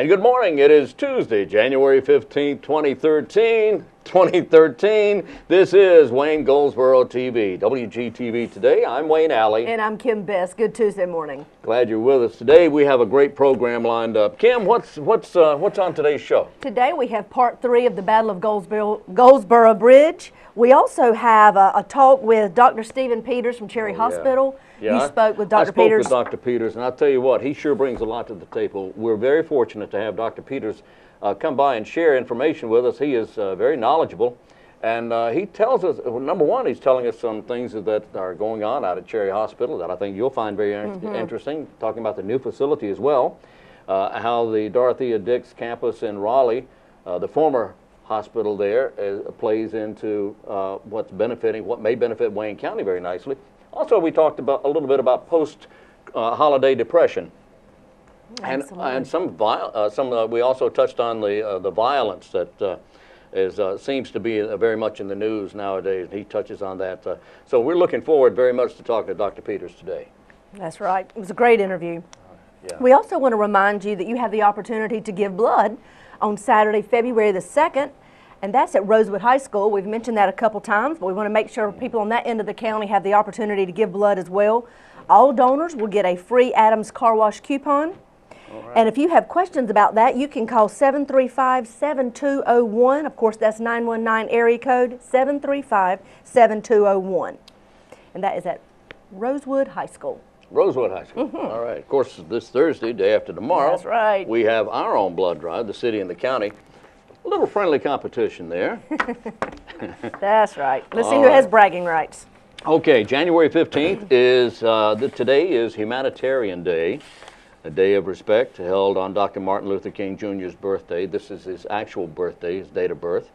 And good morning. It is Tuesday, January 15th, 2013. This is Wayne Goldsboro TV, WGTV Today. I'm Wayne Alley. And I'm Kim Best. Good Tuesday morning. Glad you're with us today. We have a great program lined up. Kim, what's on today's show? Today we have part 3 of the Battle of Goldsboro Bridge. We also have a talk with Dr. Stephen Peters from Cherry Hospital. Yeah, you spoke with Dr. Peters. I spoke with Dr. Peters, and I'll tell you what, he sure brings a lot to the table. We're very fortunate to have Dr. Peters come by and share information with us. He is very knowledgeable, and he tells us, number one, he's telling us some things that are going on out at Cherry Hospital that I think you'll find very interesting, talking about the new facility as well, how the Dorothea Dix campus in Raleigh, the former hospital there, plays into what may benefit Wayne County very nicely. Also, we talked about a little bit about post-holiday depression, and we also touched on the violence that seems to be very much in the news nowadays. He touches on that. So we're looking forward very much to talking to Dr. Peters today. That's right. It was a great interview. Yeah. We also want to remind you that you have the opportunity to give blood on Saturday, February the 2nd. And that's at Rosewood High School. We've mentioned that a couple times, but we want to make sure people on that end of the county have the opportunity to give blood as well. All donors will get a free Adams Car Wash coupon. Right. And if you have questions about that, you can call 735-7201. Of course, that's 919 area code 735-7201. And that is at Rosewood High School. Rosewood High School. All right. Of course, this Thursday, day after tomorrow, that's right, we have our own blood drive, the city and the county. A little friendly competition there. That's right. Let's see who has bragging rights. Okay, January 15th is, today is Humanitarian Day, a day of respect held on Dr. Martin Luther King Jr.'s birthday. This is his actual birthday, his date of birth.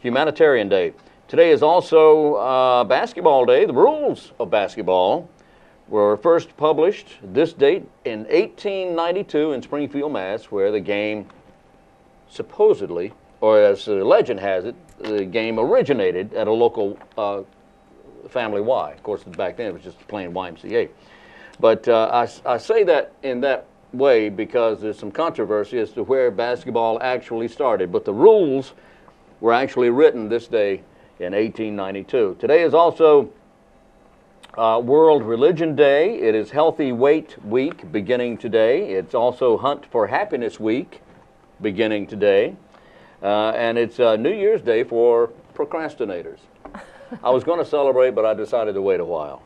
Humanitarian Day. Today is also Basketball Day. The rules of basketball were first published this date in 1892 in Springfield, Mass., where the game supposedly, or as the legend has it, the game originated at a local Family Y. Of course, back then it was just plain YMCA. But I say that in that way because there's some controversy as to where basketball actually started. But the rules were actually written this day in 1892. Today is also World Religion Day. It is Healthy Weight Week beginning today. It's also Hunt for Happiness Week beginning today. And it's New Year's Day for procrastinators. I was going to celebrate, but I decided to wait a while.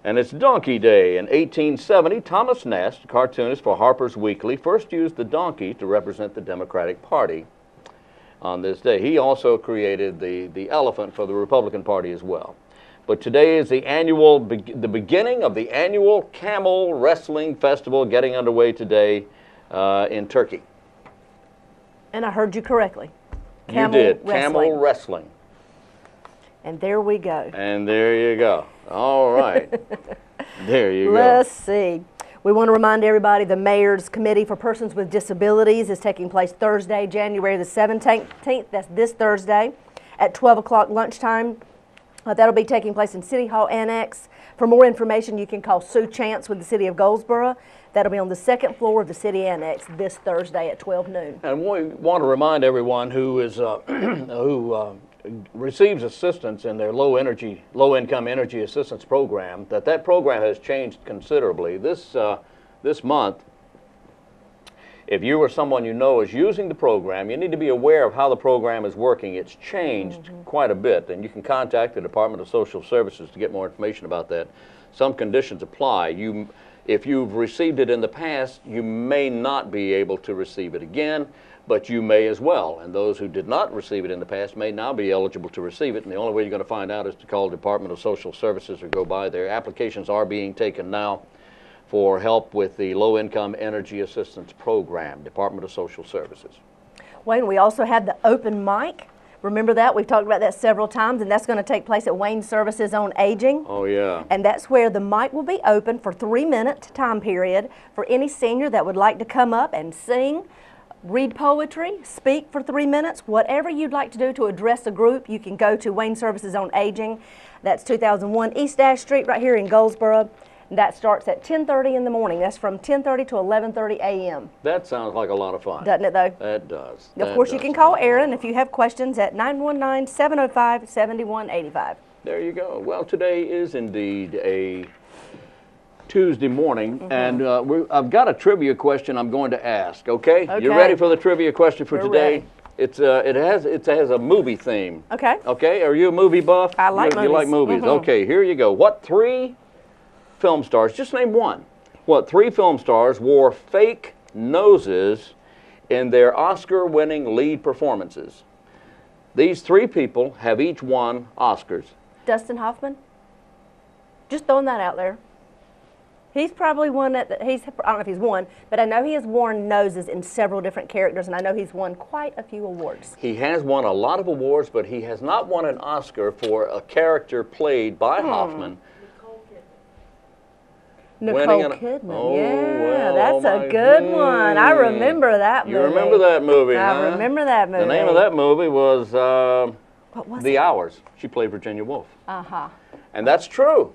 And it's Donkey Day. In 1870, Thomas Nast, cartoonist for Harper's Weekly, first used the donkey to represent the Democratic Party on this day. He also created the elephant for the Republican Party as well. But today is the beginning of the annual Camel Wrestling Festival getting underway today in Turkey. And I heard you correctly. You did. Camel wrestling. And there we go. And there you go. All right. There you go. Let's see. We want to remind everybody the Mayor's Committee for Persons with Disabilities is taking place Thursday, January the 17th. That's this Thursday at 12 o'clock lunchtime. That'll be taking place in City Hall Annex. For more information, you can call Sue Chance with the City of Goldsboro. That'll be on the second floor of the City Annex this Thursday at 12 noon. And we want to remind everyone who is receives assistance in their low-income energy assistance program that program has changed considerably. This month, if you or someone you know is using the program, you need to be aware of how the program is working. It's changed quite a bit, and you can contact the Department of Social Services to get more information about that. Some conditions apply. If you've received it in the past, you may not be able to receive it again, but you may as well. And those who did not receive it in the past may now be eligible to receive it. And the only way you're going to find out is to call the Department of Social Services or go by there. Applications are being taken now for help with the Low-Income Energy Assistance Program, Department of Social Services. Wayne, we also have the open mic. Remember that? We've talked about that several times, and that's going to take place at Wayne Services on Aging. Oh, yeah. And that's where the mic will be open for 3-minute time period for any senior that would like to come up and sing, read poetry, speak for 3 minutes, whatever you'd like to do to address a group. You can go to Wayne Services on Aging. That's 2001 East Ash Street right here in Goldsboro. That starts at 10:30 in the morning. That's from 10:30 to 11:30 a.m. That sounds like a lot of fun. Doesn't it, though? That does. Of course, you can call Aaron if you have questions at 919-705-7185. There you go. Well, today is indeed a Tuesday morning, and I've got a trivia question I'm going to ask. Okay? You ready for the trivia question for today? Ready. It has a movie theme. Okay. Okay. Are you a movie buff? I like movies. You like movies? Okay. Here you go. What three film stars? Just name one. What three film stars wore fake noses in their Oscar-winning lead performances? These three people have each won Oscars. Dustin Hoffman? Just throwing that out there. He's probably won I don't know if he's won, but I know he has worn noses in several different characters, and I know he's won quite a few awards. He has won a lot of awards, but he has not won an Oscar for a character played by Hoffman. Nicole Kidman. Oh, yeah, well, that's a good one. I remember that movie. You remember that movie, I remember that movie. The name of that movie was, what was The it? Hours. She played Virginia Woolf. Uh-huh. And that's true.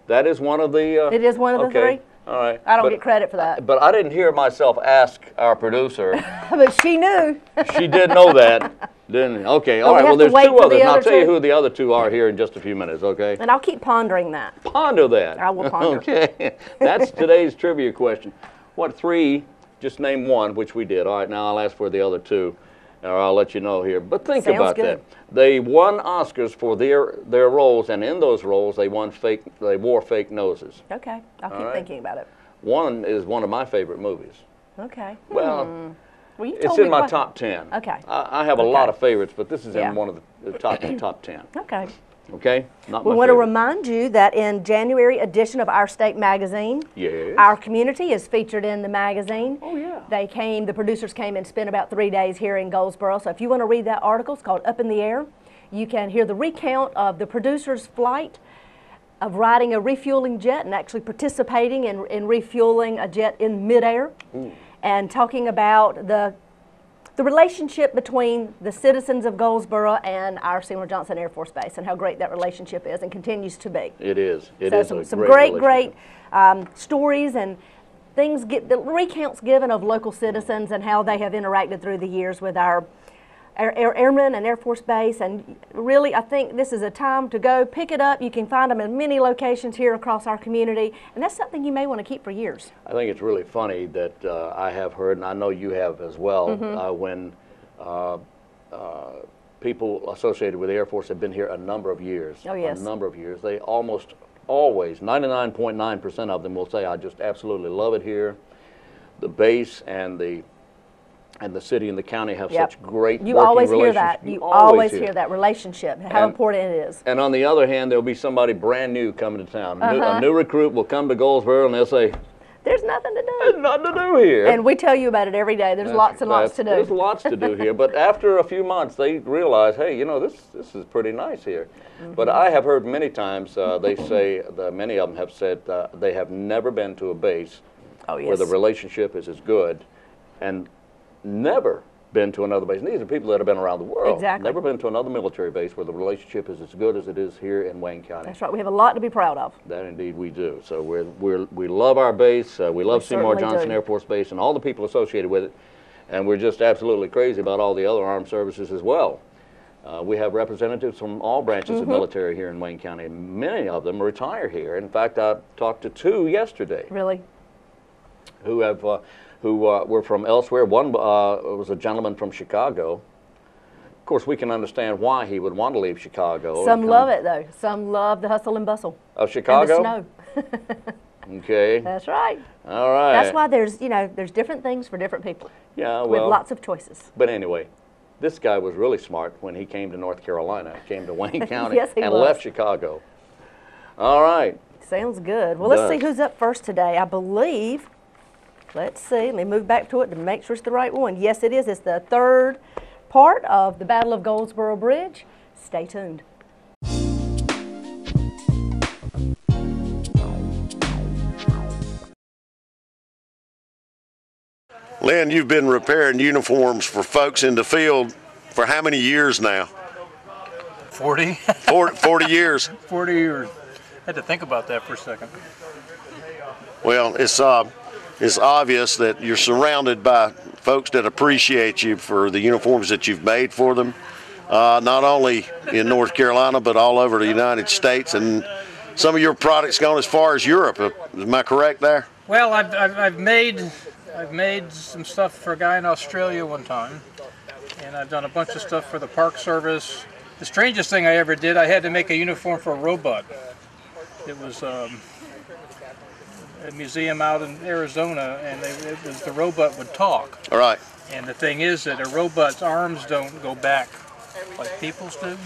That is one of the... it is one of the three? All right. I don't get credit for that. But I didn't hear myself ask our producer. But she knew. She did know that, didn't she? Okay, all right. Well, there's two others, and I'll tell you who the other two are here in just a few minutes, okay? And I'll keep pondering that. Ponder that. I will ponder. Okay. That's today's trivia question. What three, just name one, which we did. All right, now I'll ask for the other two, or I'll let you know here. But think about that. They won Oscars for their roles, and in those roles, they wore fake noses. Okay, I'll keep thinking about it. One is one of my favorite movies. Okay. Well, you it's in my top 10. Okay. I have a lot of favorites, but this is in one of the top 10. Okay. Okay? Not we want to remind you that in January edition of Our State magazine, our community is featured in the magazine. Oh, yeah. The producers came and spent about 3 days here in Goldsboro. So if you want to read that article, it's called Up in the Air. You can hear the recount of the producer's flight of riding a refueling jet and actually participating in refueling a jet in midair, and talking about the relationship between the citizens of Goldsboro and our Seymour Johnson Air Force Base, and how great that relationship is and continues to be. It is. It is some great stories and things, the recounts given of local citizens and how they have interacted through the years with our airmen and Air Force Base. And really, I think this is a time to go pick it up. You can find them in many locations here across our community, and that's something you may want to keep for years. I think it's really funny that I have heard, and I know you have as well, when people associated with the Air Force have been here a number of years. Oh, yes. A number of years. They almost always, 99.9% of them will say, I just absolutely love it here. The base and the city and the county have such great working always relationships. Hear that. You always hear that relationship, how important it is. And on the other hand, there'll be somebody brand new coming to town. A new recruit will come to Goldsboro and they'll say, there's nothing to do. There's nothing to do here. And we tell you about it every day. There's lots and lots to do. There's lots to do here. But after a few months, they realize, hey, you know, this is pretty nice here. But I have heard many times, they say, many of them have said they have never been to a base where the relationship is as good, and never been to another base. And these are people that have been around the world. Exactly. Never been to another military base where the relationship is as good as it is here in Wayne County. That's right. We have a lot to be proud of. That indeed we do. So we love our base. We love Seymour Johnson Air Force Base and all the people associated with it. And we're just absolutely crazy about all the other armed services as well. We have representatives from all branches of military here in Wayne County. Many of them retire here. In fact, I talked to two yesterday. Really? Who were from elsewhere. One was a gentleman from Chicago. Of course, we can understand why he would want to leave Chicago. Some love it, though. Some love the hustle and bustle. Of Chicago? And the snow. Okay. That's right. All right. That's why there's different things for different people. Yeah, well. With lots of choices. But anyway, this guy was really smart when he came to North Carolina, came to Wayne County, Yes, and left Chicago. All right. Sounds good. Well, let's see who's up first today. I believe, let's see, let me move back to it to make sure it's the right one. Yes, it is. It's the third part of the Battle of Goldsboro Bridge. Stay tuned. Lynn, you've been repairing uniforms for folks in the field for how many years now? 40. 40 years. 40 years. Had to think about that for a second. Well, it's obvious that you're surrounded by folks that appreciate you for the uniforms that you've made for them, not only in North Carolina, but all over the United States. And some of your products gone as far as Europe. Am I correct there? Well, I've made some stuff for a guy in Australia one time, and I've done a bunch of stuff for the Park Service. The strangest thing I ever did, I had to make a uniform for a robot. It was a museum out in Arizona, and the robot would talk. All right. And the thing is that a robot's arms don't go back like people's do.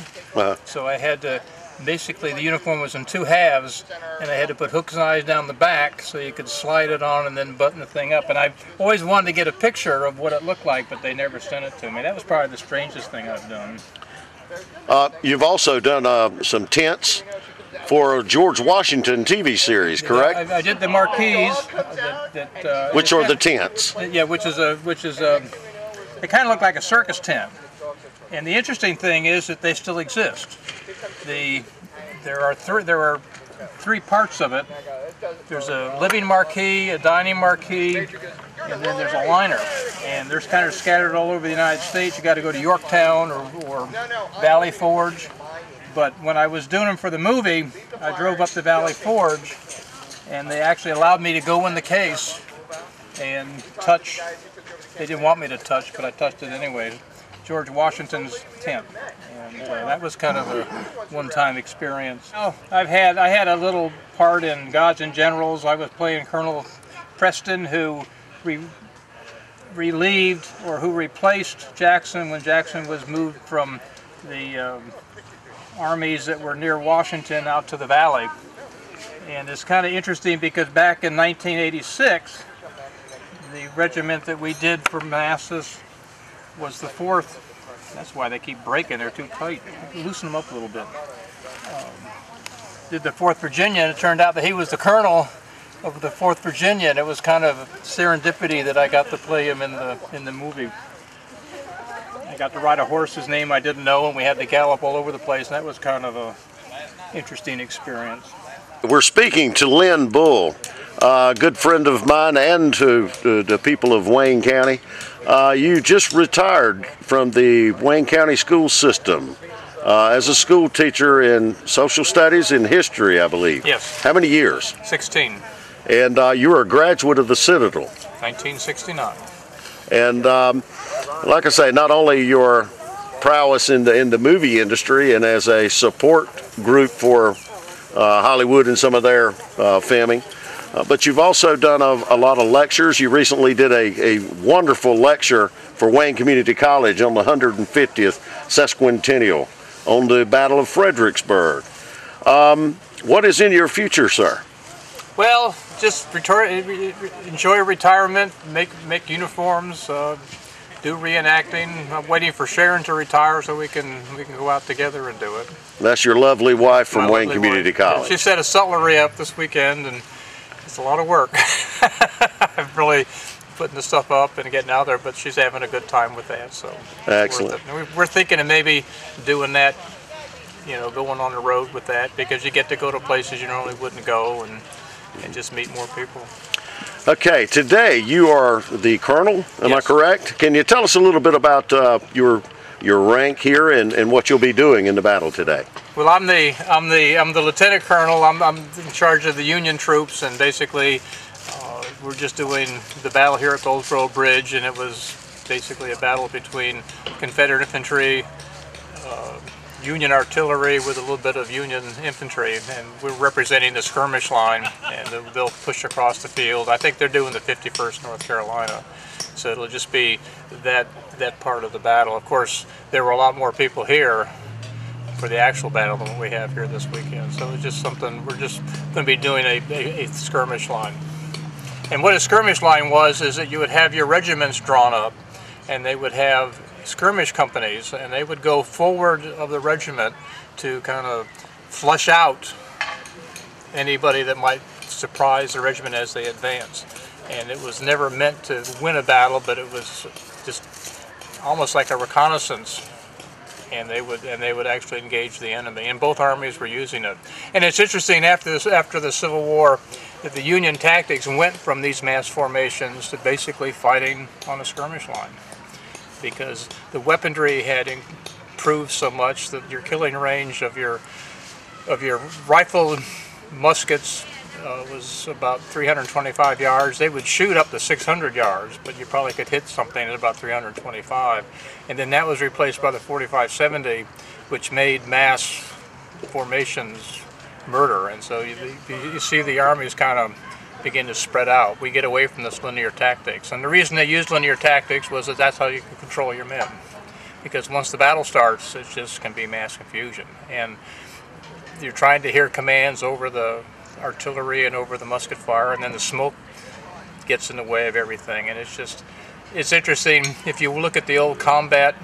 So I had to, basically the uniform was in two halves, and I had to put hooks and eyes down the back so you could slide it on and then button the thing up. And I always wanted to get a picture of what it looked like, but they never sent it to me. That was probably the strangest thing I've done. You've also done some tents for a George Washington TV series, correct? I did the marquees. Which are the tents? Yeah, which is they kind of look like a circus tent. And the interesting thing is that they still exist. There are three parts of it. There's a living marquee, a dining marquee, and then there's a liner. And they're kind of scattered all over the United States. You got to go to Yorktown or Valley Forge. But when I was doing them for the movie, I drove up to Valley Forge, and they actually allowed me to go in the case and touch. They didn't want me to touch, but I touched it anyway. George Washington's tent, and that was kind of a one-time experience. Oh, I had a little part in Gods and Generals. I was playing Colonel Preston, who relieved or who replaced Jackson when Jackson was moved from the armies that were near Washington out to the valley. And it's kind of interesting because back in 1986, the regiment that we did for Manassas was the 4th. That's why they keep breaking, they're too tight. Loosen them up a little bit. Did the 4th Virginia, and it turned out that he was the colonel of the 4th Virginia, and it was kind of serendipity that I got to play him in the movie. I got to ride a horse, his name I didn't know, and we had to gallop all over the place, and that was kind of a interesting experience. We're speaking to Lynn Bull, a good friend of mine and to the people of Wayne County. You just retired from the Wayne County school system as a school teacher in social studies and history, I believe. Yes. How many years? 16. And you were a graduate of the Citadel. 1969. And like I say, not only your prowess in the movie industry and as a support group for Hollywood and some of their filming, but you've also done a lot of lectures. You recently did a wonderful lecture for Wayne Community College on the 150th sesquicentennial on the Battle of Fredericksburg. What is in your future, sir? Well, just enjoy retirement, make uniforms, do reenacting. I'm waiting for Sharon to retire so we can go out together and do it. That's your lovely wife from Wayne Community College. She set a cutlery up this weekend, and it's a lot of work. I'm really putting the stuff up and getting out there, but she's having a good time with that. So excellent. We're thinking of maybe doing that, going on the road with that, because you get to go to places you normally wouldn't go and just meet more people. Okay, today you are the colonel, am I correct? Can you tell us a little bit about your rank here and what you'll be doing in the battle today? Well, I'm the lieutenant colonel. I'm in charge of the Union troops, and basically we're just doing the battle here at Goldsboro Bridge, and it was basically a battle between Confederate infantry, Union artillery with a little bit of Union infantry, and we're representing the skirmish line, and they'll push across the field. I think they're doing the 51st North Carolina, so it'll just be that part of the battle. Of course, there were a lot more people here for the actual battle than what we have here this weekend, so it's just something, we're just going to be doing a skirmish line. And what a skirmish line was is that you would have your regiments drawn up, and they would have skirmish companies, and they would go forward of the regiment to kind of flush out anybody that might surprise the regiment as they advance. And it was never meant to win a battle, but it was just almost like a reconnaissance, and they would actually engage the enemy. And both armies were using it. And it's interesting, after the Civil War, the Union tactics went from these mass formations to basically fighting on a skirmish line, because the weaponry had improved so much that your killing range of your rifle muskets was about 325 yards. They would shoot up to 600 yards, but you probably could hit something at about 325. And then that was replaced by the 45-70, which made mass formations murder. And so you see the armies kind of begin to spread out. We get away from this linear tactics. And the reason they used linear tactics was that that's how you can control your men. Because once the battle starts, it just can be mass confusion. And you're trying to hear commands over the artillery and over the musket fire, and then the smoke gets in the way of everything. And it's interesting, if you look at the old combat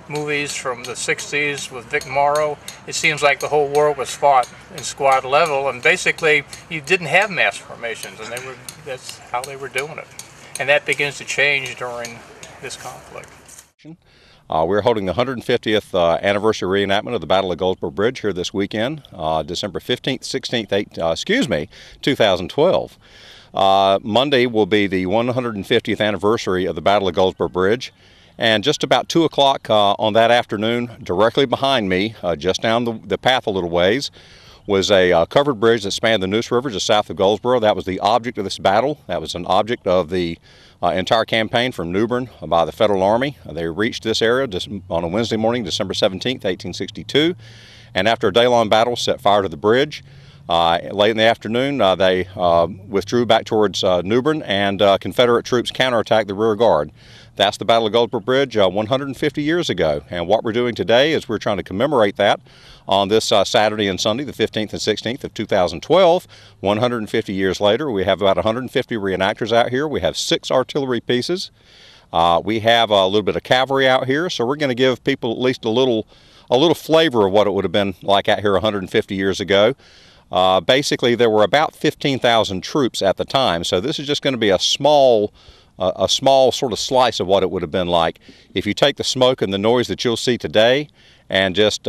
movies from the 60s with Vic Morrow, it seems like the whole war was fought in squad level, and basically you didn't have mass formations, and that's how they were doing it. And that begins to change during this conflict. We're holding the 150th anniversary reenactment of the Battle of Goldsboro Bridge here this weekend, December 15th, 16th, 2012. Monday will be the 150th anniversary of the Battle of Goldsboro Bridge, and just about 2 o'clock on that afternoon, directly behind me, just down the path a little ways, was a covered bridge that spanned the Neuse River just south of Goldsboro. That was the object of this battle. That was an object of the entire campaign from New Bern by the Federal Army. They reached this area on a Wednesday morning, December 17th, 1862, and after a day-long battle set fire to the bridge. Late in the afternoon, they withdrew back towards New Bern, and Confederate troops counterattacked the rear guard. That's the Battle of Goldsboro Bridge 150 years ago, and what we're doing today is we're trying to commemorate that on this Saturday and Sunday, the 15th and 16th of 2012. 150 years later, we have about 150 reenactors out here. We have 6 artillery pieces. We have a little bit of cavalry out here, so we're going to give people at least a little flavor of what it would have been like out here 150 years ago. Basically, there were about 15,000 troops at the time, so this is just going to be a small sort of slice of what it would have been like. If you take the smoke and the noise that you'll see today and just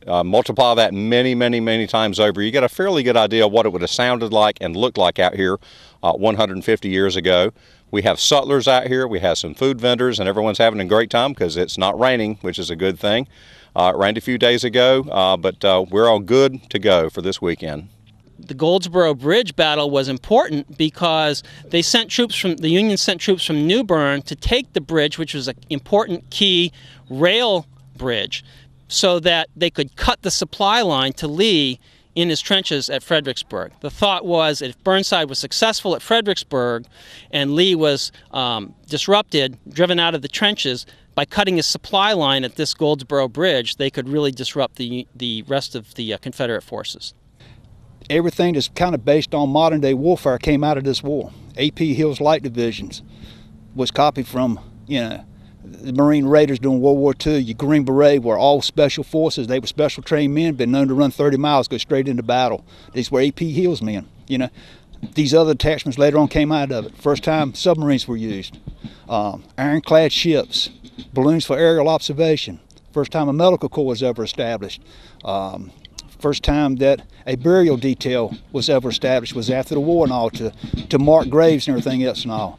multiply that many times over, you get a fairly good idea of what it would have sounded like and looked like out here 150 years ago. We have sutlers out here, we have some food vendors, and everyone's having a great time because it's not raining, which is a good thing. It rained a few days ago, but we're all good to go for this weekend. The Goldsboro Bridge battle was important because the Union sent troops from New Bern to take the bridge, which was an important key rail bridge, so that they could cut the supply line to Lee in his trenches at Fredericksburg. The thought was that if Burnside was successful at Fredericksburg and Lee was disrupted, driven out of the trenches, by cutting his supply line at this Goldsboro Bridge, they could really disrupt the rest of the Confederate forces. Everything that's kind of based on modern day warfare came out of this war. A.P. Hill's Light Divisions was copied from, the Marine Raiders during World War II. Your Green Beret were all special forces. They were special trained men, been known to run 30 miles, go straight into battle. These were A.P. Hill's men, These other attachments later on came out of it. First time submarines were used. Ironclad ships, balloons for aerial observation. First time a medical corps was ever established. First time that a burial detail was ever established was after the war and all, to mark graves and everything else and all.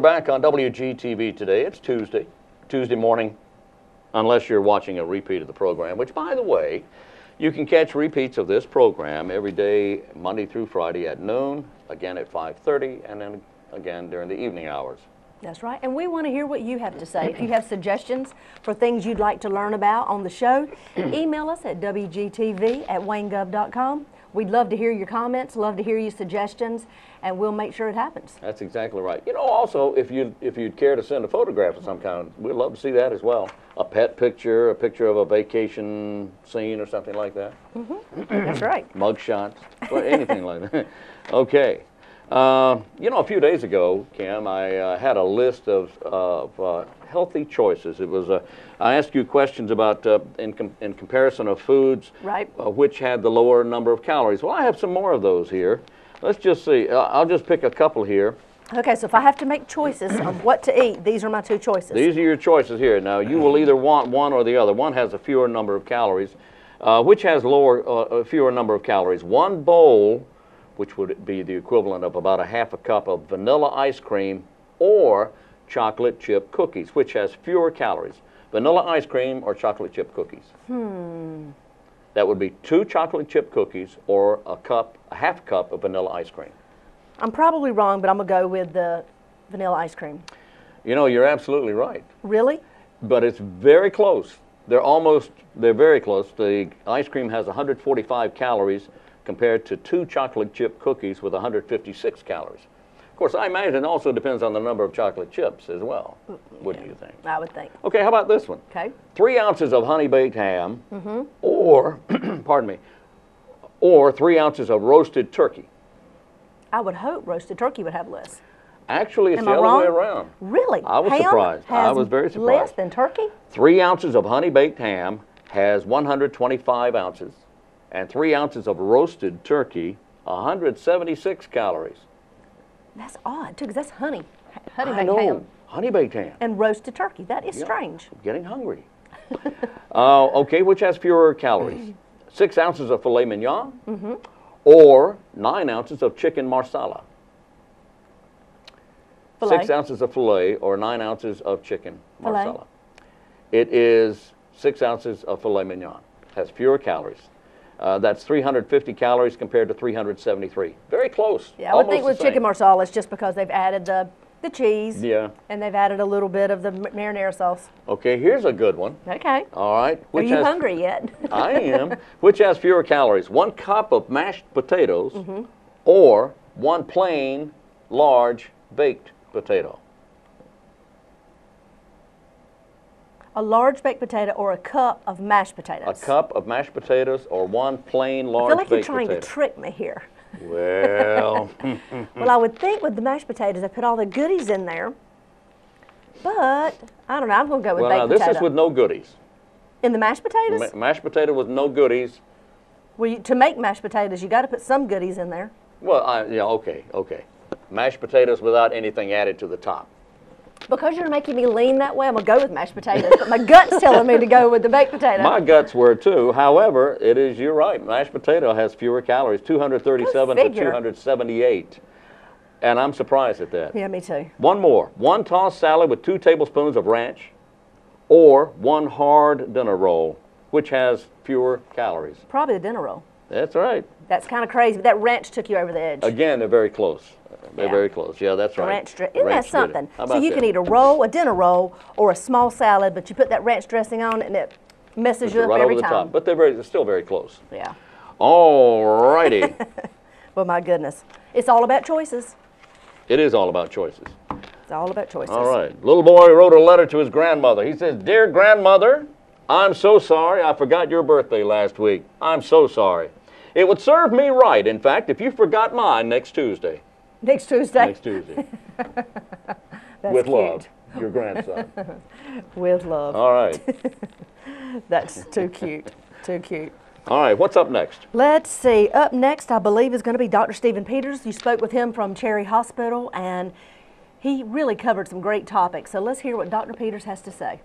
We're back on WGTV today. It's Tuesday morning, unless you're watching a repeat of the program, which, by the way, you can catch repeats of this program every day, Monday through Friday at noon, again at 5:30, and then again during the evening hours. That's right, and we want to hear what you have to say. If you have suggestions for things you'd like to learn about on the show, email us at wgtv@waynegov.com. We'd love to hear your comments, love to hear your suggestions, and we'll make sure it happens. That's exactly right. You know, also, if you'd care to send a photograph of some kind, we'd love to see that as well. A pet picture, a picture of a vacation scene or something like that. That's right. Mug shots, or anything like that. Okay. You know, a few days ago, Kim, I had a list of healthy choices. It was I asked you questions about in comparison of foods, Right. Which had the lower number of calories. Well, I have some more of those here. Let's just see. I'll just pick a couple here. Okay, so if I have to make choices of what to eat, these are my two choices. These are your choices here. Now, you will either want one or the other. One has a fewer number of calories. Which has a fewer number of calories? One bowl, which would be the equivalent of about a half a cup of vanilla ice cream, or chocolate chip cookies, which has fewer calories. Vanilla ice cream or chocolate chip cookies? That would be 2 chocolate chip cookies or a half cup of vanilla ice cream. I'm probably wrong, but I'm going to go with the vanilla ice cream. You know, you're absolutely right. Really? But it's very close. They're very close. The ice cream has 145 calories compared to 2 chocolate chip cookies with 156 calories. Of course, I imagine it also depends on the number of chocolate chips as well, wouldn't you think? I would think. Okay, how about this one? Okay. 3 ounces of honey-baked ham, or, pardon me, or 3 ounces of roasted turkey. I would hope roasted turkey would have less. Actually, it's Am the I other wrong? way around. Really? I was Ham surprised. I has was very surprised. Less than turkey? 3 ounces of honey-baked ham has 125 ounces, and 3 ounces of roasted turkey, 176 calories. That's odd, too, because that's honey. I Honey-baked know. ham. Honey-baked ham. And roasted turkey. That is Yeah. strange. I'm getting hungry. Okay, which has fewer calories? 6 ounces of filet mignon, or 9 ounces of chicken marsala. Filet. 6 ounces of filet or 9 ounces of chicken Filet. marsala. It is 6 ounces of filet mignon. Has fewer calories. That's 350 calories compared to 373. Very close. Yeah, I would think Almost with the same. chicken marsala, it's just because they've added the cheese. Yeah. And they've added a little bit of the marinara sauce. Okay, here's a good one. Okay. All right. Are you hungry yet? I am. Which has fewer calories? 1 cup of mashed potatoes, or 1 plain large baked potato. A large baked potato or a cup of mashed potatoes? A cup of mashed potatoes or 1 plain large I feel like baked you're trying potato. to trick me here. Well, Well, I would think with the mashed potatoes, they put all the goodies in there. But, I don't know, I'm going to go with well, now baked this potato. is with no goodies. In the mashed potatoes? Mashed potato with no goodies. Well, to make mashed potatoes, you got to put some goodies in there. Well, yeah, okay. Mashed potatoes without anything added to the top. Because you're making me lean that way, I'm going to go with mashed potatoes. But my gut's telling me to go with the baked potato. My guts were too. However, you're right. Mashed potato has fewer calories, 237 Go to figure. 278. And I'm surprised at that. Yeah, me too. One more. 1 tossed salad with 2 tablespoons of ranch, or 1 hard dinner roll, which has fewer calories. Probably the dinner roll. That's right. That's kind of crazy, but that ranch took you over the edge. Again, they're very close. They're Yeah. very close. Yeah, that's right. Ranch dressing. Isn't that Ranch did it. something? How So about you that? can eat a roll, a dinner roll, or a small salad, but you put that ranch dressing on it and it messes you up right every over the time. top. But they're still very close. Yeah. All righty. Well, my goodness. It's all about choices. It is all about choices. It's all about choices. All right. Little boy wrote a letter to his grandmother. He says, "Dear grandmother, I'm so sorry I forgot your birthday last week. I'm so sorry. It would serve me right, in fact, if you forgot mine next Tuesday." Next Tuesday. Next Tuesday. That's With cute. love, your grandson. With love. All right. That's too cute. Too cute. All right. What's up next? Let's see. Up next, I believe, is going to be Dr. Stephen Peters. You spoke with him from Cherry Hospital, and he really covered some great topics. So let's hear what Dr. Peters has to say.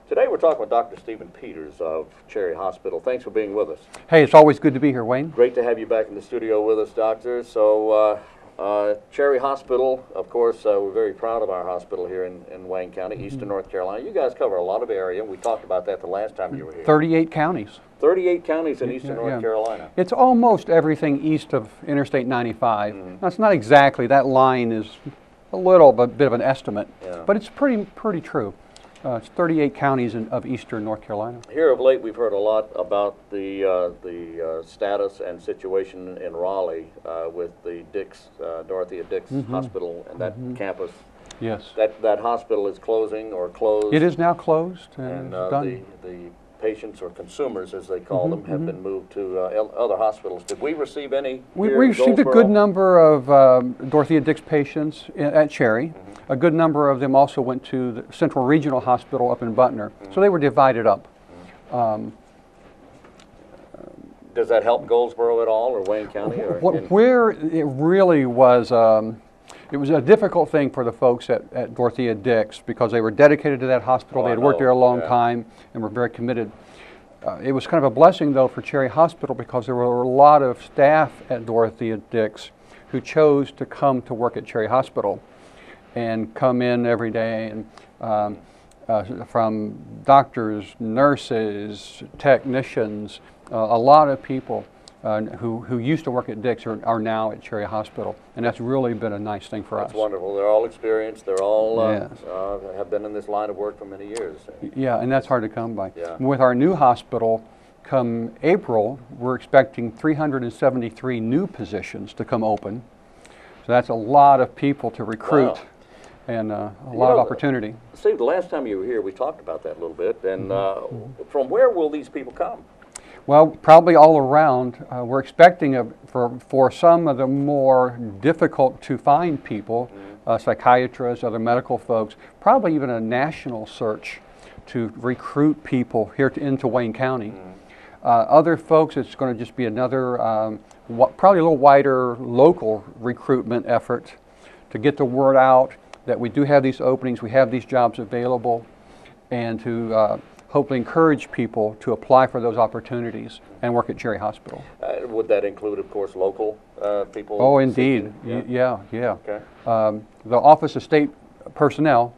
Today Today we're talking with Dr. Stephen Peters of Cherry Hospital. Thanks for being with us. Hey, it's always good to be here, Wayne. Great to have you back in the studio with us, Doctor. So, Cherry Hospital, of course, we're very proud of our hospital here in Wayne County, Eastern North Carolina. You guys cover a lot of area. We talked about that the last time you were here. 38 counties. 38 counties in Eastern North Carolina. It's almost everything east of Interstate 95. Now, it's not exactly, that line is a little bit of an estimate, but it's pretty true. It's 38 counties of Eastern North Carolina. Here of late, we've heard a lot about the status and situation in Raleigh with the Dorothea Dix Hospital and that campus. Yes. That hospital is closing or closed. It is now closed and done. The patients or consumers, as they call them, have been moved to other hospitals. Did we receive any? We received a good number of Dorothea Dix patients at Cherry. A good number of them also went to the Central Regional Hospital up in Butner. So they were divided up. Does that help Goldsboro at all, or Wayne County? Where it really was, it was a difficult thing for the folks at Dorothea Dix because they were dedicated to that hospital. They had worked there a long time and were very committed. It was kind of a blessing, though, for Cherry Hospital because there were a lot of staff at Dorothea Dix who chose to come to work at Cherry Hospital and come in every day, and from doctors, nurses, technicians, a lot of people who used to work at Dix are now at Cherry Hospital, and that's really been a nice thing for us. That's wonderful. They're all experienced. They're all have been in this line of work for many years. Yeah, and that's hard to come by. Yeah. With our new hospital, come April, we're expecting 373 new positions to come open. So that's a lot of people to recruit. Wow. And a lot of opportunity. Steve, the last time you were here, we talked about that a little bit. And from where will these people come? Well, probably all around. We're expecting for some of the more difficult to find people, psychiatrists, other medical folks, probably even a national search to recruit people here into Wayne County. Other folks, it's going to just be another, probably a little wider local recruitment effort to get the word out that we do have these openings, we have these jobs available, and to hopefully encourage people to apply for those opportunities and work at Cherry Hospital. Would that include, of course, local people? Oh, indeed. Yeah. Okay. The Office of State Personnel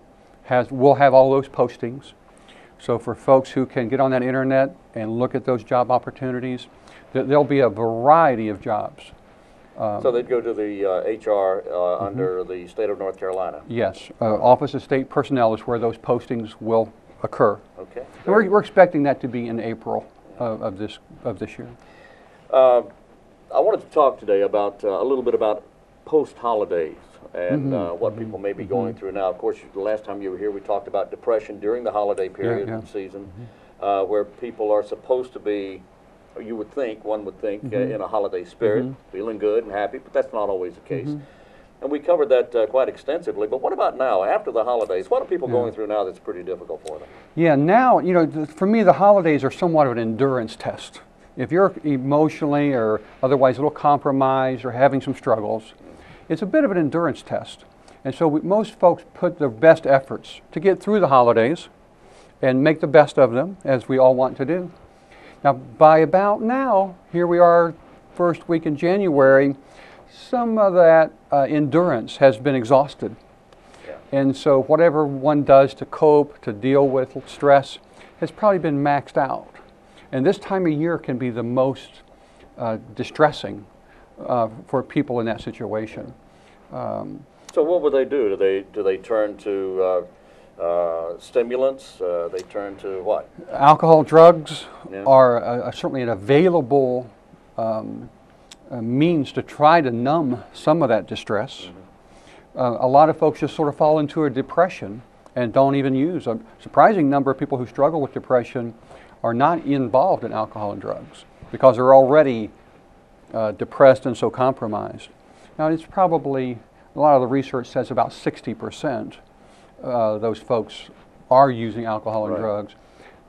will have all those postings. So for folks who can get on that internet and look at those job opportunities, there'll be a variety of jobs. So they'd go to the HR under the state of North Carolina? Yes. Office of State Personnel is where those postings will occur. Okay. And we're expecting that to be in April of this year. I wanted to talk today about a little bit about post-holidays and what people may be going through now. Of course, the last time you were here, we talked about depression during the holiday period and season, where people are supposed to be, one would think, in a holiday spirit, feeling good and happy, but that's not always the case. And we covered that quite extensively, but what about now, after the holidays? What are people going through now that's pretty difficult for them? Yeah, now, for me, the holidays are somewhat of an endurance test. If you're emotionally or otherwise a little compromised or having some struggles, it's a bit of an endurance test. And so most folks put their best efforts to get through the holidays and make the best of them, as we all want to do. Now, by about now, here we are, first week in January, some of that endurance has been exhausted. And so whatever one does to cope, to deal with stress, has probably been maxed out. And this time of year can be the most distressing for people in that situation. So what would they do? Do they turn to stimulants? They turn to what? Alcohol, drugs are certainly an available means to try to numb some of that distress. A lot of folks just sort of fall into a depression and don't even use. A surprising number of people who struggle with depression are not involved in alcohol and drugs because they're already depressed and so compromised. Now, it's probably, a lot of the research says about 60% those folks are using alcohol and drugs.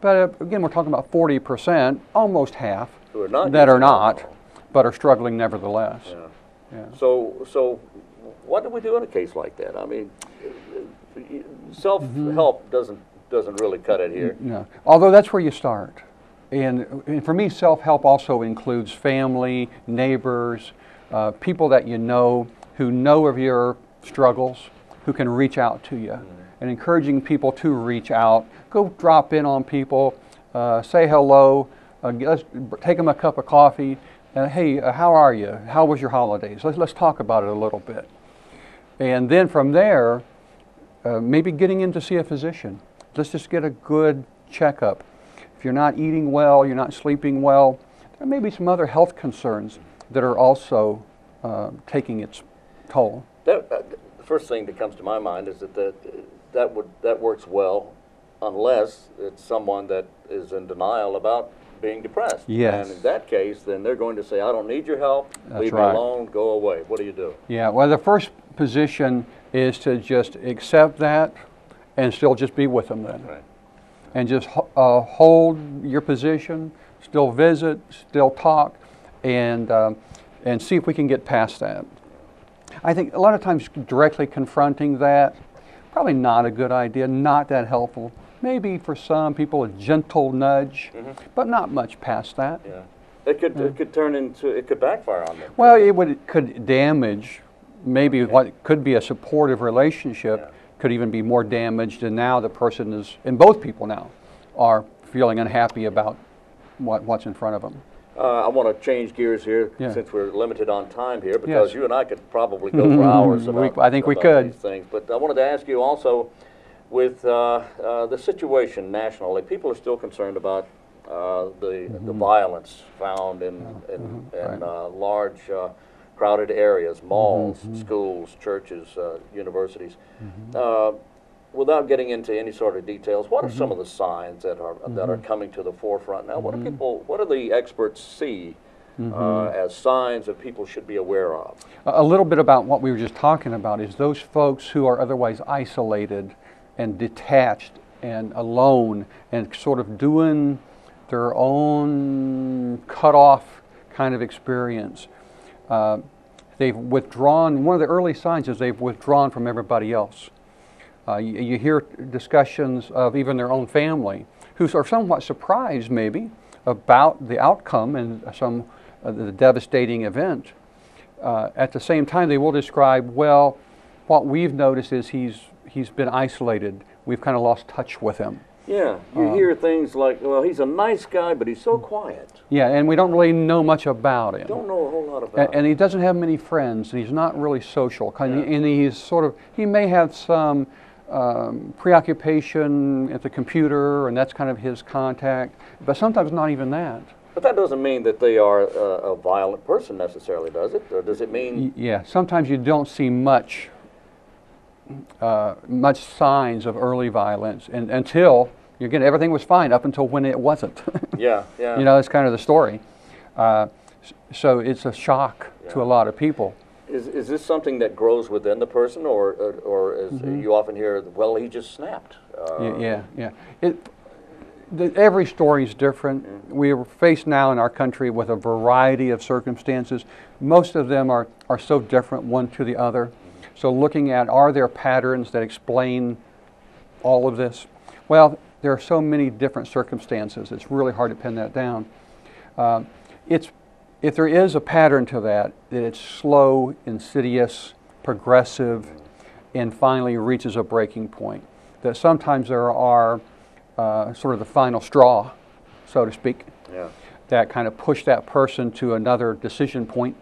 But again, we're talking about 40%, almost half, that are not, but are struggling nevertheless. So what do we do in a case like that? I mean, self-help doesn't doesn't really cut it here. No, although that's where you start. And for me, self-help also includes family, neighbors, people that you know who know of your struggles, who can reach out to you, and encouraging people to reach out. Go drop in on people, say hello, let's take them a cup of coffee. Hey, how are you? How was your holidays? Let's talk about it a little bit. And then from there, maybe getting in to see a physician. Let's just get a good checkup. If you're not eating well, you're not sleeping well, there may be some other health concerns that are also taking its toll. The first thing that comes to my mind is that works well unless it's someone that is in denial about being depressed. Yes. And in that case, then they're going to say, I don't need your help, That's leave right. me alone, go away. What do you do? Yeah, well, the first position is to just accept that and still just be with them then. Right. And just hold your position, still visit, still talk, and see if we can get past that. I think a lot of times directly confronting that, probably not a good idea, not that helpful. Maybe for some people a gentle nudge, but not much past that. Yeah. It could turn into, it could backfire on them. Well, it could damage maybe what could be a supportive relationship. Could even be more damaged, and now the person is, and both people now are feeling unhappy about what's in front of them. I want to change gears here since we're limited on time here, because you and I could probably go for hours about, I think we could. These things. But I wanted to ask you also, with the situation nationally, people are still concerned about the violence found in large crowded areas, malls, schools, churches, universities. Without getting into any sort of details, what are some of the signs that are coming to the forefront now? What do the experts see as signs that people should be aware of? A little bit about what we were just talking about is those folks who are otherwise isolated and detached and alone and sort of doing their own cut-off kind of experience. They've withdrawn. One of the early signs is they've withdrawn from everybody else. You hear discussions of even their own family who are somewhat surprised maybe about the outcome and the devastating event. At the same time, they will describe, well, what we've noticed is he's been isolated. We've kind of lost touch with him. Yeah, you hear things like, well, he's a nice guy, but he's so quiet. Yeah, and we don't really know much about him. Don't know a whole lot about him. And he doesn't have many friends, and he's not really social. And he's sort of, he may have some preoccupation at the computer, and that's kind of his contact, but sometimes not even that. But that doesn't mean that they are a violent person necessarily, does it? Or does it mean? Yeah, sometimes you don't see much signs of early violence until, again, everything was fine up until when it wasn't. Yeah. You know, it's kind of the story. So it's a shock to a lot of people. Is this something that grows within the person, or as you often hear, well, he just snapped? Yeah. Every story is different. We are faced now in our country with a variety of circumstances. Most of them are so different one to the other. So looking at, are there patterns that explain all of this? Well, there are so many different circumstances. It's really hard to pin that down. If there is a pattern to that it's slow, insidious, progressive, and finally reaches a breaking point. That sometimes there are sort of the final straw, so to speak, that kind of push that person to another decision point.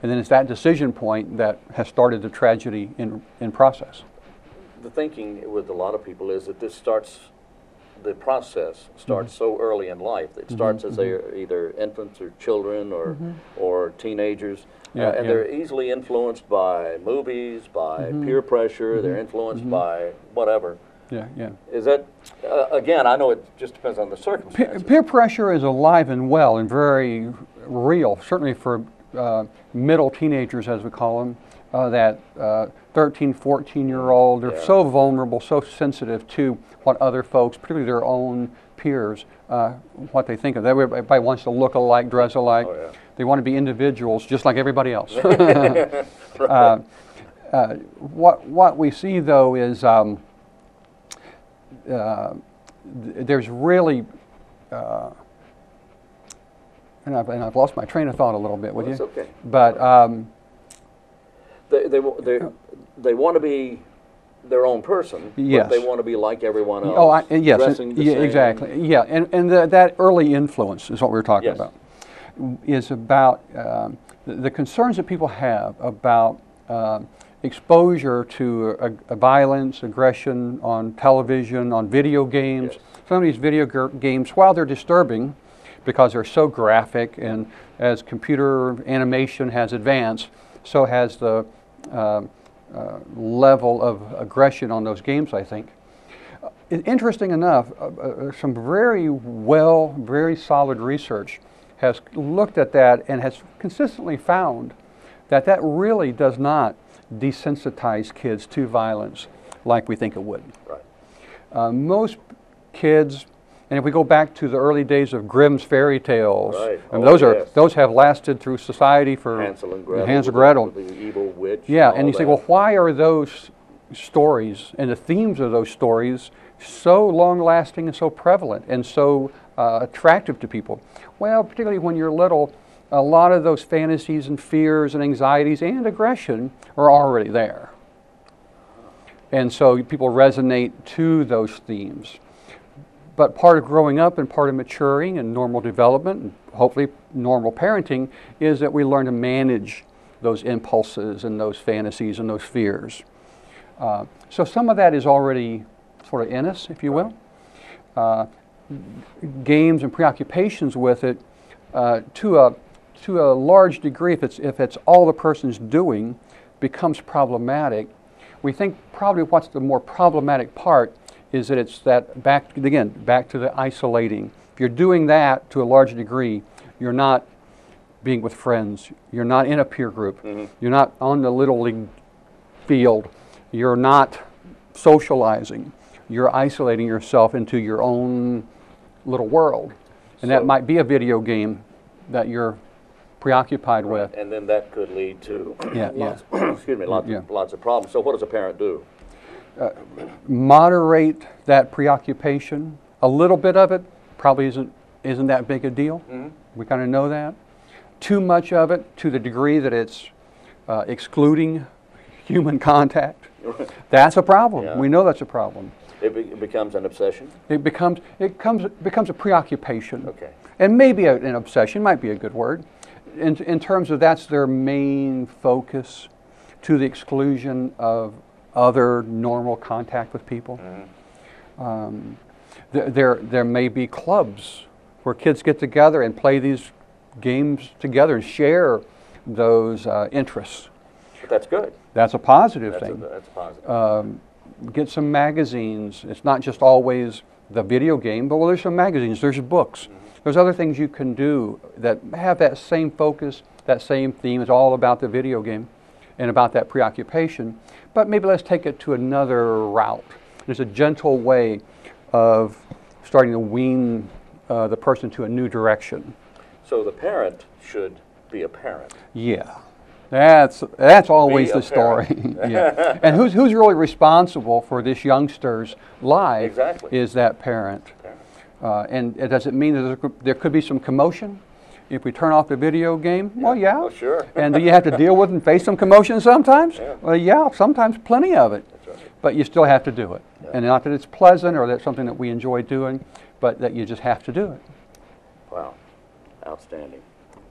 And then it's that decision point that has started the tragedy in process. The thinking with a lot of people is that the process starts so early in life. It starts as they're either infants or children or teenagers. And they're easily influenced by movies, by peer pressure, they're influenced by whatever. Is that, again, I know it just depends on the circumstances. Peer pressure is alive and well and very real, certainly for middle teenagers, as we call them, that 13, 14-year-old, they're so vulnerable, so sensitive to what other folks, particularly their own peers, what they think of. Everybody wants to look alike, dress alike. They want to be individuals just like everybody else. What we see, though, is there's really, and I've lost my train of thought a little bit with you. That's okay. But they want to be their own person, yes. but they want to be like everyone else. Oh, yes, dressing the yeah, same. exactly. Yeah, and that early influence is what we're talking Yes. about. Is about the concerns that people have about exposure to violence, aggression on television, on video games. Yes. Some of these video games, while they're disturbing because they're so graphic, and as computer animation has advanced, so has the level of aggression on those games, I think. Interesting enough, some very solid research has looked at that and has consistently found that that really does not desensitize kids to violence like we think it would. Right. Most kids, and if we go back to the early days of Grimm's fairy tales, Right. and Oh, those have lasted through society for Hansel and Gretel. Hansel and Gretel. With the evil witch. Yeah, and and you all say, that. well, why are those stories and the themes of those stories so long-lasting and so prevalent and so attractive to people? Well, particularly when you're little, a lot of those fantasies and fears and anxieties and aggression are already there. And so people resonate to those themes. But part of growing up and part of maturing and normal development, and hopefully normal parenting, is that we learn to manage those impulses and those fantasies and those fears. So some of that is already sort of in us, if you will. Games and preoccupations with it, to a large degree, if it's all the person's doing, becomes problematic. We think probably what's the more problematic part is that it's that back to the isolating. If you're doing that to a large degree, you're not being with friends, you're not in a peer group, you're not on the Little League field, you're not socializing, you're isolating yourself into your own little world. And that might be a video game that you're preoccupied with. And then that could lead to lots, excuse me, lots of problems. So what does a parent do? Moderate that preoccupation. A little bit of it probably isn't that big a deal. We kind of know that. Too much of it, to the degree that it's excluding human contact, that's a problem. Yeah. We know that's a problem. It becomes an obsession? It becomes a preoccupation. Okay. And maybe an obsession might be a good word. In terms of that's their main focus, to the exclusion of other normal contact with people. There may be clubs where kids get together and play these games together and share those interests. But that's good. That's a positive thing. That's a positive. Get some magazines. It's not just always the video game, but well, there's some magazines, there's books. There's other things you can do that have that same focus, that same theme. It's all about the video game and about that preoccupation. But maybe let's take it to another route. There's a gentle way of starting to wean the person to a new direction. So the parent should be a parent. Yeah. That's always the story. Yeah. And who's really responsible for this youngster's life Exactly. is that parent. And does it mean that there could be some commotion if we turn off the video game? Well, yeah. Oh, sure. And do you have to deal with and face some commotion sometimes? Yeah. Well, yeah, sometimes plenty of it. That's right. But you still have to do it. Yeah. And not that it's pleasant or that's something that we enjoy doing, but that you just have to do it. Wow. Outstanding.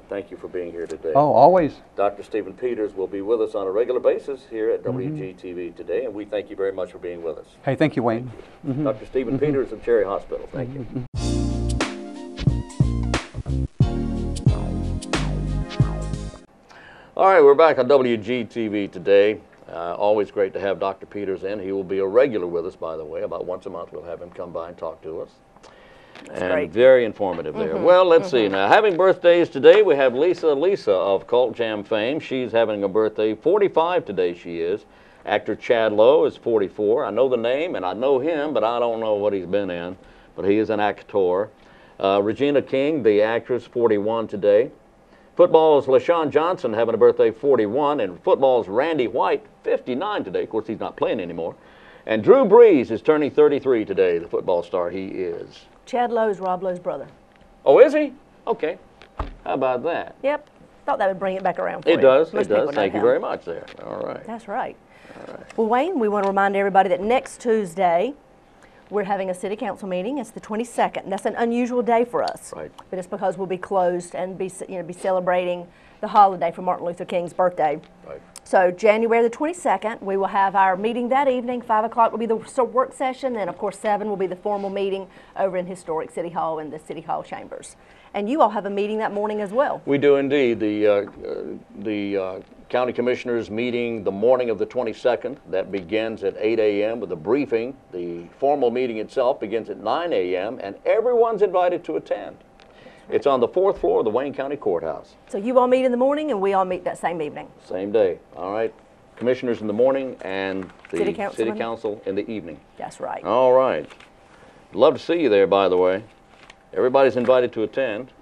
Thank you for being here today. Oh, always. Dr. Stephen Peters will be with us on a regular basis here at WGTV today, and we thank you very much for being with us. Hey, thank you, Wayne. Dr. Stephen Peters of Cherry Hospital. Thank you. All right, we're back on WGTV today. Always great to have Dr. Peters in. He will be a regular with us, by the way. About once a month we'll have him come by and talk to us. And great. very informative there. Well, let's see now. Having birthdays today, we have Lisa of Cult Jam fame. She's having a birthday. 45 today she is. Actor Chad Lowe is 44. I know the name and I know him, but I don't know what he's been in. But he is an actor. Regina King, the actress, 41 today. Football's LaShawn Johnson having a birthday, 41. And football's Randy White, 59 today. Of course, he's not playing anymore. And Drew Brees is turning 33 today, the football star he is. Chad Lowe's Rob Lowe's brother. Oh, is he? Okay. How about that? Yep. Thought that would bring it back around for It you. does. Most It does. people know Thank you him. very much there. All right. That's right. Well, Wayne, we want to remind everybody that next Tuesday, we're having a city council meeting. It's the 22nd. And that's an unusual day for us. Right. But it's because we'll be closed and be celebrating the holiday for Martin Luther King's birthday. Right. So January the 22nd, we will have our meeting that evening. 5 o'clock will be the work session. Then, of course, 7 will be the formal meeting over in Historic City Hall in the City Hall chambers. And you all have a meeting that morning as well. We do indeed. The county commissioners meeting the morning of the 22nd. That begins at 8 a.m. with a briefing. The formal meeting itself begins at 9 a.m. and everyone's invited to attend. It's on the 4th floor of the Wayne County Courthouse. So you all meet in the morning and we all meet that same evening. Same day. All right. Commissioners in the morning and the City city council in the evening. That's right. All right. Love to see you there, by the way. Everybody's invited to attend.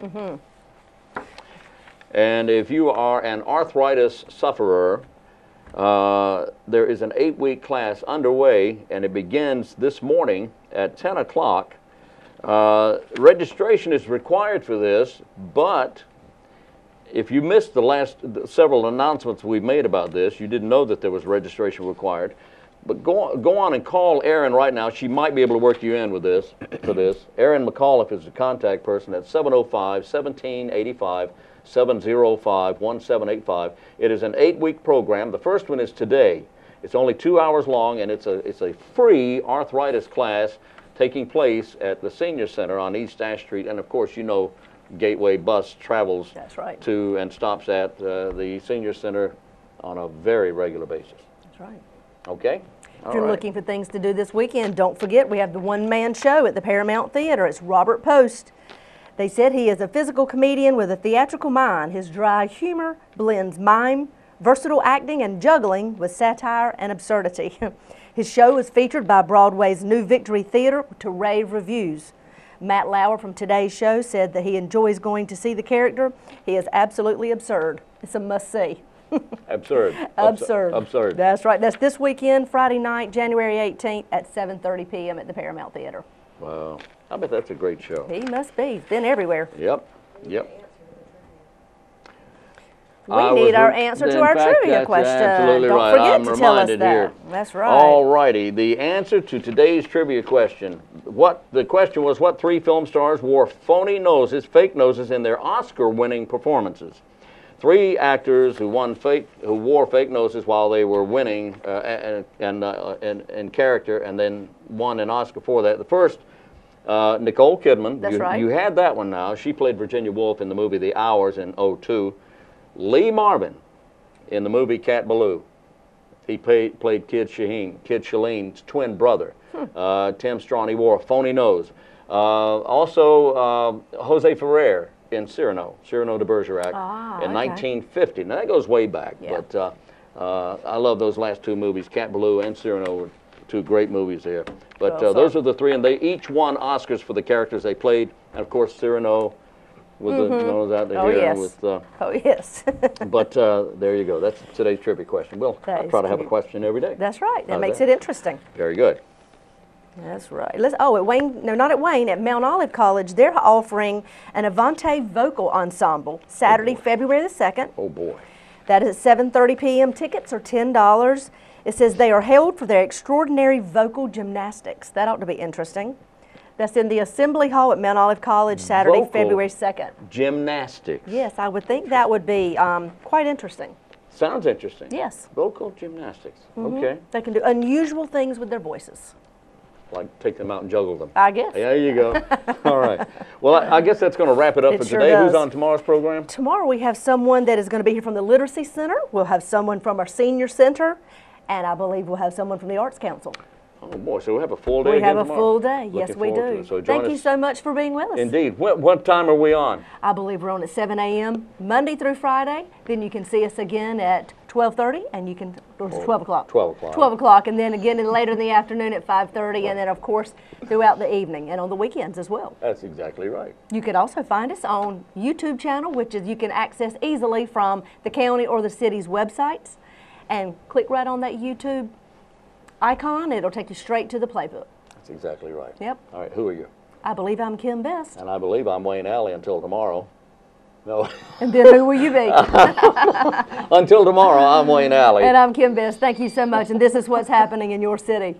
And if you are an arthritis sufferer, there is an 8-week class underway, and it begins this morning at 10 o'clock. Registration is required for this, but if you missed the last several announcements we've made about this, you didn't know that there was registration required. But go on and call Erin right now. She might be able to work you in with this. Erin McAuliffe is the contact person at 705-1785, 705-1785. It is an 8-week program. The first one is today. It's only 2 hours long, and it's a free arthritis class taking place at the Senior Center on East Ash Street. And of course, you know, Gateway bus travels to and stops at the Senior Center on a very regular basis. That's right. Okay? If you're looking for things to do this weekend, don't forget we have the one-man show at the Paramount Theater. It's Robert Post. They said he is a physical comedian with a theatrical mind. His dry humor blends mime, versatile acting, and juggling with satire and absurdity. His show is featured by Broadway's New Victory Theater to rave reviews. Matt Lauer from Today's Show said that he enjoys going to see the character. He is absolutely absurd. It's a must-see. Absurd. Absurd. Absurd. That's right. That's this weekend, Friday night, January 18th at 7:30 p.m. at the Paramount Theater. Wow. I bet that's a great show. He must be. He's been everywhere. Yep. We need our answer to our trivia question. Absolutely Don't right. forget I'm to tell us reminded that. here. That's right. All righty. The answer to today's trivia question. The question was, what 3 film stars wore phony noses, fake noses, in their Oscar-winning performances? 3 actors who wore fake noses while they were winning in character, and then won an Oscar for that. The first, Nicole Kidman. That's right. You had that one now. She played Virginia Woolf in the movie The Hours in '02. Lee Marvin in the movie Cat Ballou. He played Kid Shalene's twin brother. Tim Straughn, he wore a phony nose. Also, Jose Ferrer in Cyrano de Bergerac in 1950. Now, that goes way back, but I love those last 2 movies. Cat Ballou and Cyrano were 2 great movies there. But those are the 3, and they each won Oscars for the characters they played. And, of course, Cyrano with the nose out there. Yes. But there you go. That's today's trivia question. We'll try to have a question every day. That's right. That makes it interesting. Very good. That's right. At Wayne, no, not at Wayne, at Mount Olive College, they're offering an Avante vocal ensemble Saturday, February the 2nd. Oh, boy. That is at 7:30 p.m. Tickets are $10. It says they are held for their extraordinary vocal gymnastics. That ought to be interesting. That's in the Assembly Hall at Mount Olive College, Saturday, February 2nd. Gymnastics. Yes, I would think that would be quite interesting. Sounds interesting. Yes. Vocal gymnastics. Okay. They can do unusual things with their voices. Like take them out and juggle them. I guess. There you go. All right. Well, I guess that's going to wrap it up for today. Does. Who's on tomorrow's program? Tomorrow we have someone that is going to be here from the Literacy Center. We'll have someone from our Senior Center. And I believe we'll have someone from the Arts Council. Oh, boy. So we have a full day We have a tomorrow. full day. Yes, we do. So Thank you so much for being with us. Indeed. What time are we on? I believe we're on at 7 a.m. Monday through Friday. Then you can see us again at 12:30, and you can, or 12 o'clock. 12 o'clock. 12 o'clock, and then again later in the afternoon at 5:30, and then, of course, throughout the evening and on the weekends as well. That's exactly right. You could also find us on YouTube channel, which is you can access easily from the county or the city's websites, and click right on that YouTube icon. It'll take you straight to the playbook. That's exactly right. Yep. All right, who are you? I believe I'm Kim Best. And I believe I'm Wayne Alley until tomorrow. No. And then who will you be? Until tomorrow, I'm Wayne Alley. And I'm Kim Best. Thank you so much. And this is what's happening in your city.